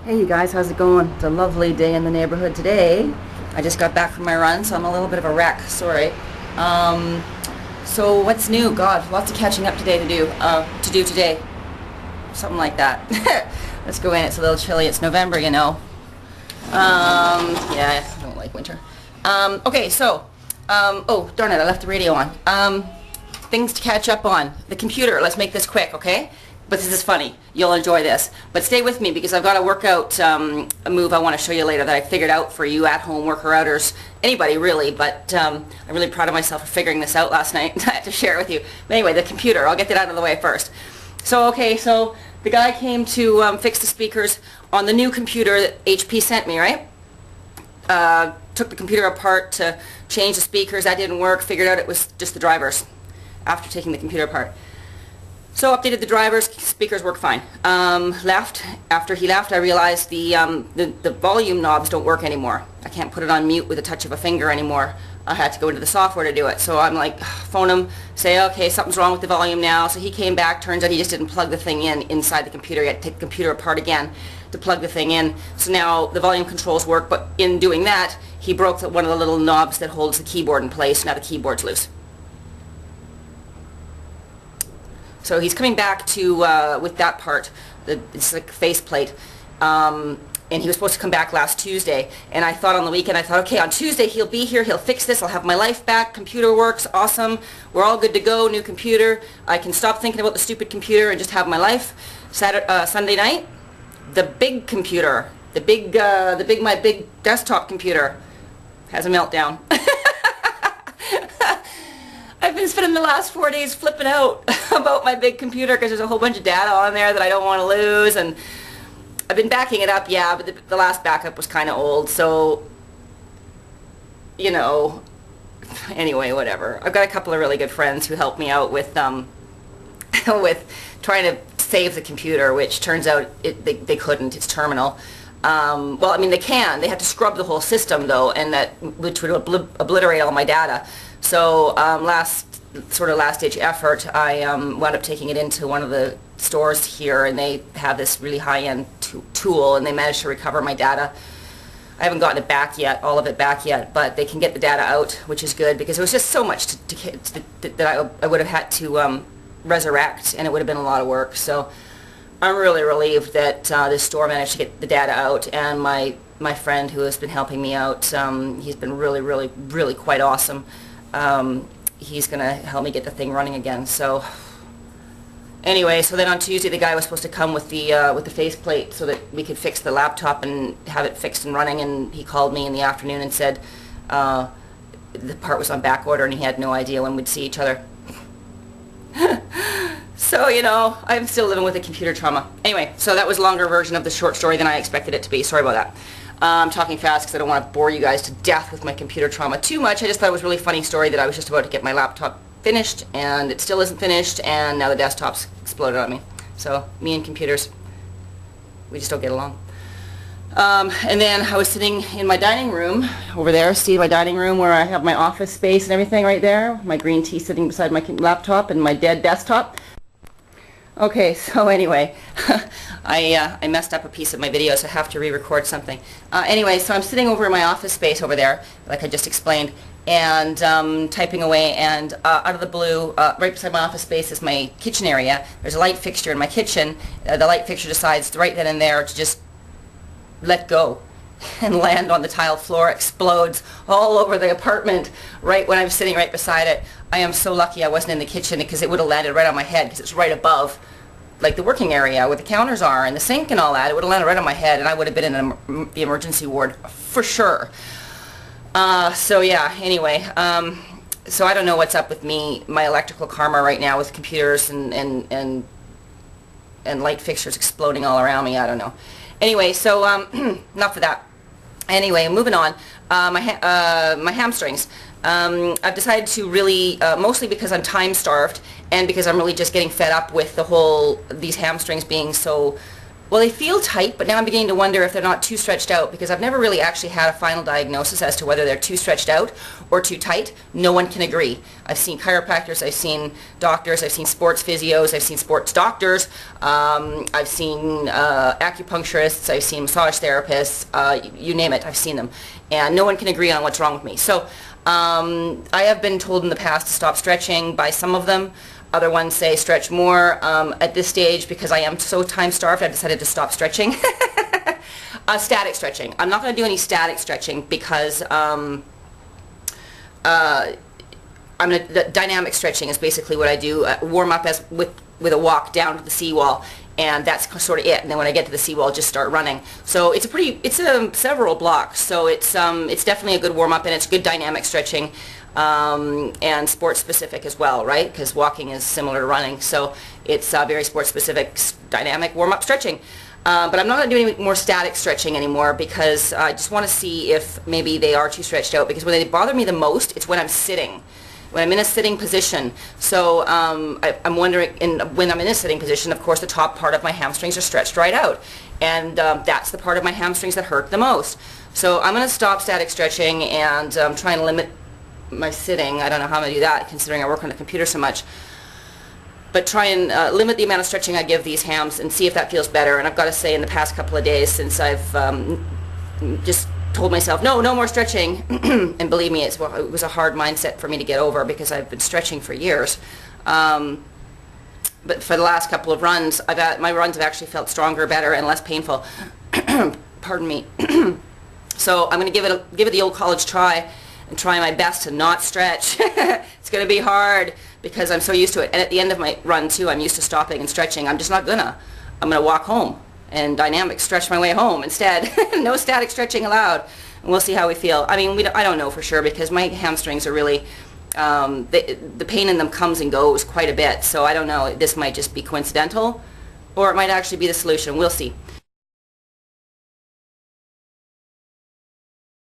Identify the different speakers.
Speaker 1: Hey you guys, how's it going? It's a lovely day in the neighborhood today. I just got back from my run, so I'm a little bit of a wreck. Sorry. Um, so what's new? God, lots of catching up today to do today. Something like that. Let's go in. It's a little chilly. It's November, you know. Yeah, I don't like winter. Oh darn it, I left the radio on. Things to catch up on. The computer. Let's make this quick, okay? But this is funny. You'll enjoy this. But stay with me because I've got a workout a move I want to show you later that I figured out for you at-home worker-outers. Anybody really, but I'm really proud of myself for figuring this out last night. I have to share it with you. But anyway, the computer. I'll get that out of the way first. So the guy came to fix the speakers on the new computer that HP sent me, right? Took the computer apart to change the speakers. That didn't work. Figured out it was just the drivers after taking the computer apart. So updated the drivers, speakers work fine. After he left, I realized the volume knobs don't work anymore. I can't put it on mute with a touch of a finger anymore. I had to go into the software to do it. So I'm like, phone him, say, okay, something's wrong with the volume now. So he came back, turns out he just didn't plug the thing in inside the computer. He had to take the computer apart again to plug the thing in. So now the volume controls work, but in doing that, he broke one of the little knobs that holds the keyboard in place. Now the keyboard's loose. So he's coming back to with that part, it's like faceplate, and he was supposed to come back last Tuesday. And I thought on the weekend, okay, on Tuesday he'll be here, he'll fix this, I'll have my life back, computer works, awesome, we're all good to go, new computer, I can stop thinking about the stupid computer and just have my life. Sunday night, the big computer, my big desktop computer has a meltdown. I've been spending the last 4 days flipping out about my big computer because there's a whole bunch of data on there that I don't want to lose, and I've been backing it up, yeah, but the last backup was kind of old, so, you know, anyway, whatever. I've got a couple of really good friends who helped me out with with trying to save the computer, which turns out they couldn't. It's terminal. Well, I mean, they can. They had to scrub the whole system, though, and which would obliterate all my data. So last-ditch effort, I wound up taking it into one of the stores here, and they have this really high-end tool, and they managed to recover my data. I haven't gotten it back yet, all of it back yet, but they can get the data out, which is good, because it was just so much that I would have had to resurrect, and it would have been a lot of work. So I'm really relieved that this store managed to get the data out, and my friend who has been helping me out, he's been really, really, really quite awesome. He's going to help me get the thing running again. So anyway, so then on Tuesday the guy was supposed to come with the faceplate so that we could fix the laptop and have it fixed and running, and he called me in the afternoon and said the part was on back order and he had no idea when we'd see each other. So, you know, I'm still living with the computer trauma. Anyway, so that was a longer version of the short story than I expected it to be. Sorry about that. I'm talking fast because I don't want to bore you guys to death with my computer trauma too much. I just thought it was a really funny story that I was just about to get my laptop finished, and it still isn't finished, and now the desktop's exploded on me. So, me and computers, we just don't get along. And then I was sitting in my dining room over there. See my dining room where I have my office space and everything right there. My green tea sitting beside my laptop and my dead desktop. Okay, so anyway, I messed up a piece of my video, so I have to re-record something. Anyway, so I'm sitting over in my office space over there, like I just explained, and typing away, and out of the blue, right beside my office space is my kitchen area. There's a light fixture in my kitchen. The light fixture decides right then and there to just let go and land on the tile floor, explodes all over the apartment right when I'm sitting right beside it. I am so lucky I wasn't in the kitchen because it would have landed right on my head because it's right above, like the working area where the counters are and the sink and all that. It would have landed right on my head and I would have been in the emergency ward for sure. So yeah, anyway, so I don't know what's up with me, my electrical karma right now with computers and light fixtures exploding all around me. I don't know. Anyway, so enough of that. Anyway, moving on. My hamstrings. I've decided to really, mostly because I'm time starved and because I'm really just getting fed up with these hamstrings being so Well, they feel tight, but now I'm beginning to wonder if they're not too stretched out, because I've never really actually had a final diagnosis as to whether they're too stretched out or too tight. No one can agree. I've seen chiropractors, I've seen doctors, I've seen sports physios, I've seen sports doctors, I've seen acupuncturists, I've seen massage therapists, you name it, I've seen them. And no one can agree on what's wrong with me. So I have been told in the past to stop stretching by some of them. Other ones say stretch more. At this stage, because I am so time-starved, I've decided to stop stretching. Static stretching. I'm not going to do any static stretching because dynamic stretching is basically what I do. Warm up with a walk down to the seawall, and that's sort of it. And then when I get to the seawall, just start running. So it's several blocks. So it's definitely a good warm up, and it's good dynamic stretching. And sports specific as well, right? Because walking is similar to running, so it's very sports specific, dynamic warm-up stretching. But I'm not going to do any more static stretching anymore, because I just want to see if maybe they are too stretched out, because when they bother me the most, it's when I'm sitting, when I'm in a sitting position. So I'm wondering, when I'm in a sitting position, of course the top part of my hamstrings are stretched right out, and that's the part of my hamstrings that hurt the most. So I'm going to stop static stretching and try and limit my sitting. I don't know how I'm going to do that, considering I work on the computer so much. But try and limit the amount of stretching I give these hams and see if that feels better. And I've got to say, in the past couple of days, since I've just told myself, no more stretching, and believe me, it was a hard mindset for me to get over, because I've been stretching for years. But for the last couple of runs, my runs have actually felt stronger, better, and less painful. Pardon me. So I'm going to give it the old college try, and try my best to not stretch. It's going to be hard because I'm so used to it. And at the end of my run too, I'm used to stopping and stretching. I'm just not gonna. I'm gonna walk home and dynamic stretch my way home instead. No static stretching allowed. And we'll see how we feel. I mean, I don't know for sure, because my hamstrings are really, the pain in them comes and goes quite a bit. So I don't know. This might just be coincidental, or it might actually be the solution. We'll see.